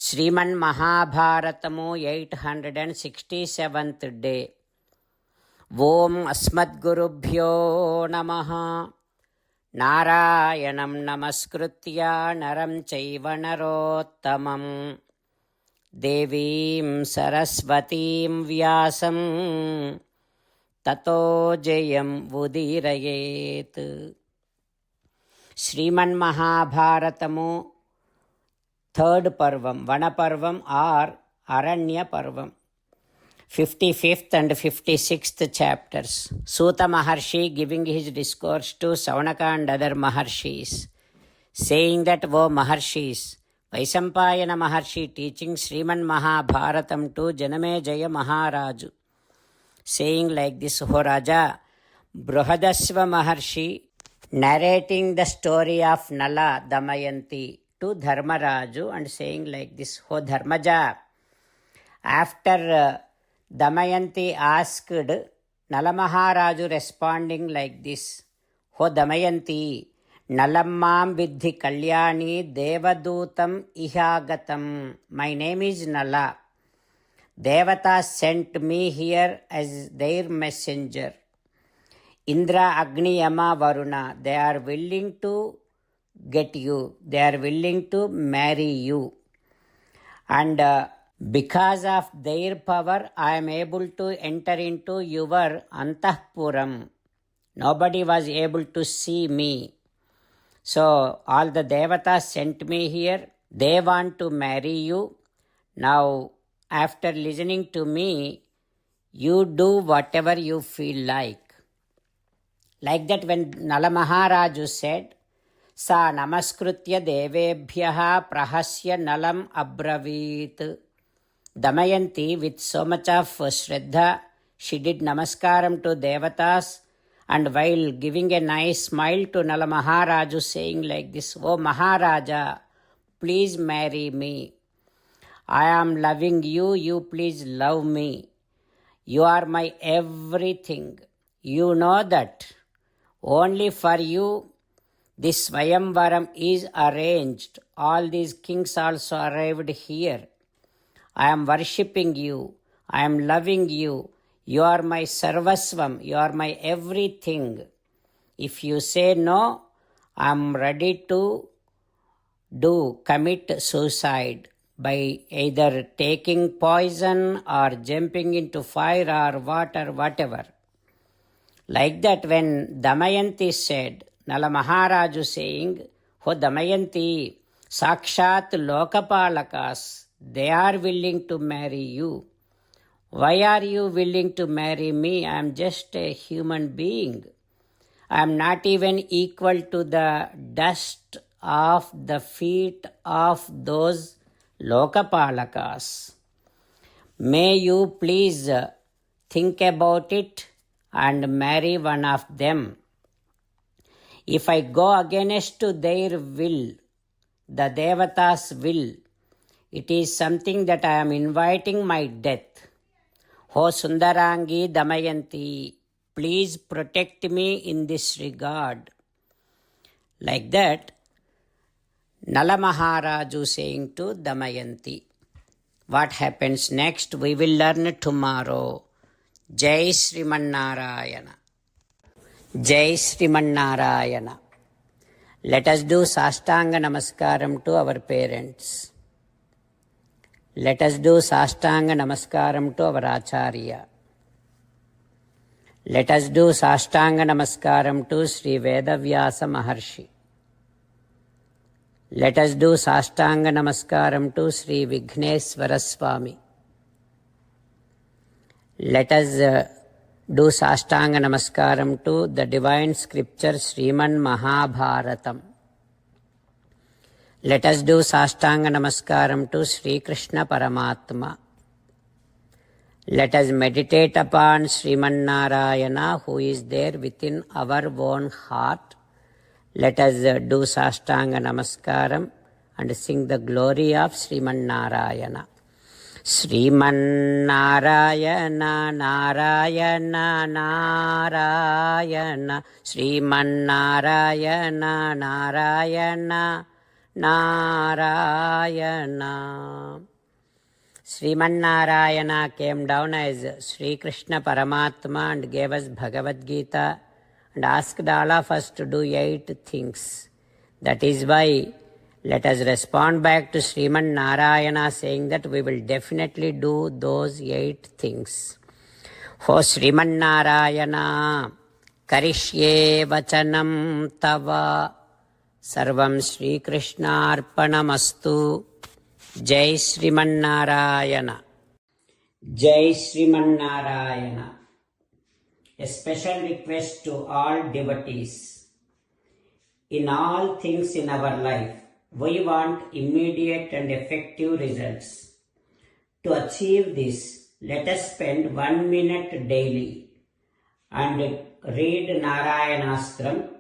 శ్రీమన్ మహాభారతము 867th day. ఓం అస్మద్గురుభ్యో నమః. నారాయణం నమస్కృత్య నరం చైవ నరోత్తమం దేవీం సరస్వతీం వ్యాసం తతో జయం ఉదీరయేత్. శ్రీమన్మహాభారతము థర్డ్ పర్వం, వనపర్వం ఆర్ అరణ్య పర్వం, 55th and 56th chapters. Suta Maharshi giving his discourse to Saunaka and other Maharshis, saying that, O Maharshis, Vaisampayana Maharshi teaching Sriman Mahabharatam to Janamejaya Maharaju, saying like this, O Raja, Brihadasva Maharshi narrating the story of Nala Damayanti to Dharmaraju and saying like this, O Dharmaja, after Damayanti asked, Nala Maharaju responding like this, O Damayanti, Nalammam vidhi kalyani devadutam ihagatam. My name is Nala. Devata sent me here as their messenger. Indra, Agni, Yama, Varuna, they are willing to get you. They are willing to marry you. And because of their power, I am able to enter into your Antahpuram. Nobody was able to see me. So all the Devatas sent me here. They want to marry you. Now, after listening to me, you do whatever you feel like. Like that, when Nala Maharaju said, Sa namaskritya devebhyaha prahasya nalam abravit. Damayanti, with so much of Shraddha, she did namaskaram to Devatas, and while giving a nice smile to Nala Maharaju, saying like this, O Maharaja, please marry me. I am loving you, you please love me. You are my everything. You know that. Only for you this Swayamvaram is arranged. All these kings also arrived here. I am worshipping you. I am loving you. You are my sarvasvam. You are my everything. If you say no, I am ready to commit suicide by either taking poison or jumping into fire or water, whatever. Like that, when Damayanti said, Nala Maharaju saying, O Damayanti, Sakshat Lokapalakas, they are willing to marry you. Why are you willing to marry me? I am just a human being. I am not even equal to the dust of the feet of those Lokapalakas. May you please think about it and marry one of them. If I go against their will, the Devatas' will, it is something that I am inviting my death. O Sundarangi Damayanti, please protect me in this regard. Like that, Nala Maharaju saying to Damayanti. What happens next, we will learn tomorrow. Jai Srimannarayana. Jai Srimannarayana. Let us do Sastanga Namaskaram to our parents. Let us do Sastanga Namaskaram to our Acharya. Let us do Sastanga Namaskaram to Sri Vedavyasa Maharshi. Let us do Sastanga Namaskaram to Sri Vigneswara Swami. Let us do Sastanga Namaskaram to the divine scripture Sriman Mahabharatam. Let us do Sastanga Namaskaram to Sri Krishna Paramatma. Let us meditate upon Sriman Narayana who is there within our own heart. Let us do Sastanga Namaskaram and sing the glory of Sriman Narayana. Sriman Narayana Narayana Narayana Sriman Narayana Narayana Narayana. Sriman came down as Sri Krishna Paramatma and gave us Bhagavad Gita and asked all of us to do 8 things. That is why let us respond back to Sriman Narayana saying that we will definitely do those 8 things. For Sriman Narayana, Karishye Vachanam Tava Sarvam Sri Krishna Arpanamastu. Jai Sriman Narayana. Jai Sriman Narayana. A special request to all devotees. In all things in our life, we want immediate and effective results. To achieve this, let us spend 1 minute daily and read Narayanastram.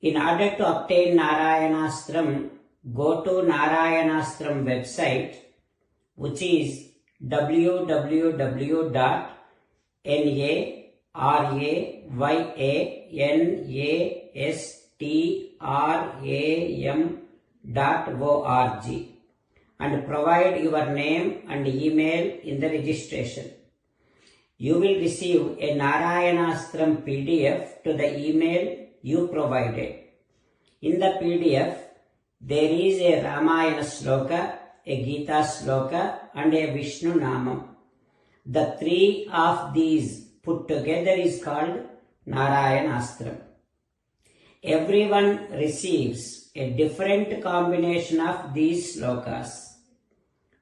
In order to obtain Narayanastram, go to Narayanastram website, which is www.narayanastram.org and provide your name and email in the registration. You will receive a Narayanastram PDF to the email you provided. In the PDF, there is a Ramayana sloka, a Gita sloka and a Vishnu Namam. The 3 of these put together is called Narayanastram. Everyone receives a different combination of these slokas.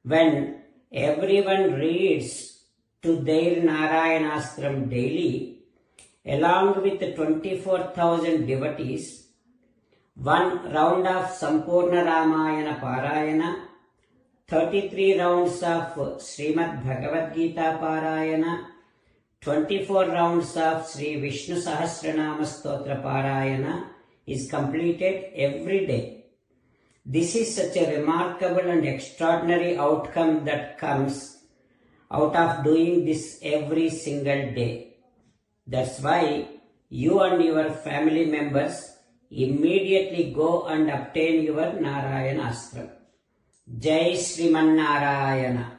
When everyone reads to their Narayanastram daily, along with 24,000 devotees, 1 round of Sampurna Ramayana Parayana, 33 rounds of Srimad Bhagavad Gita Parayana, 24 rounds of Sri Vishnu Sahasranama Stotra Parayana is completed every day. This is such a remarkable and extraordinary outcome that comes out of doing this every single day. That's why you and your family members immediately go and obtain your Narayanastram. Jai Sriman Narayana.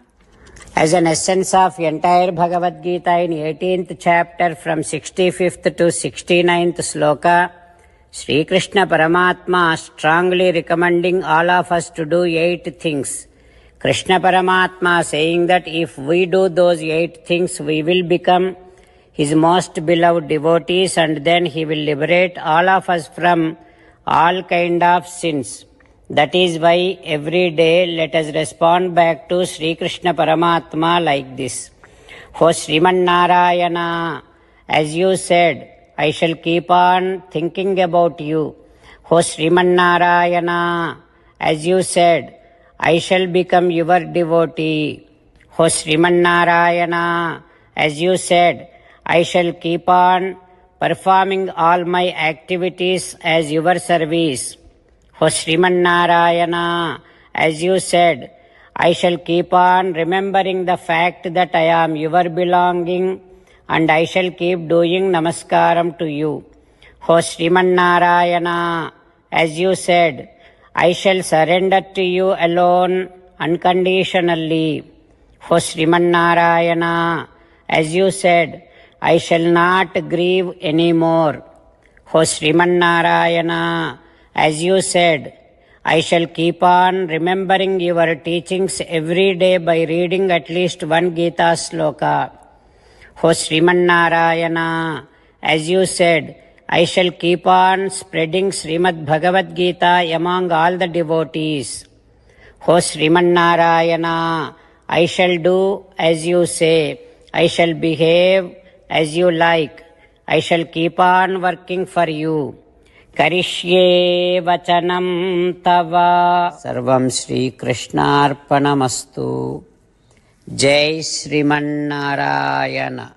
As an essence of entire Bhagavad Gita in 18th chapter from 65th to 69th sloka, Sri Krishna Paramatma strongly recommending all of us to do 8 things. Krishna Paramatma saying that if we do those 8 things, we will become His most beloved devotees and then He will liberate all of us from all kind of sins. That is why every day let us respond back to Sri Krishna Paramatma like this. For Sriman Narayana, as you said, I shall keep on thinking about you. O Sriman Narayana, as you said, I shall become your devotee. O Sriman Narayana, as you said, I shall keep on performing all my activities as your service. O Sriman Narayana, as you said, I shall keep on remembering the fact that I am your belonging and I shall keep doing namaskaram to you. O Sriman Narayana, as you said, I shall surrender to you alone unconditionally. O Sriman Narayana, as you said, I shall not grieve anymore. O Sriman Narayana, as you said, I shall keep on remembering your teachings every day by reading at least 1 Gita sloka. O Sriman Narayana, as you said, I shall keep on spreading Srimad Bhagavad Gita among all the devotees. O Sriman Narayana, I shall do as you say. I shall behave as you like. I shall keep on working for you. Karishye Vachanam Tava. Sarvam Sri Krishna Arpanamastu. Jai Sriman Narayana.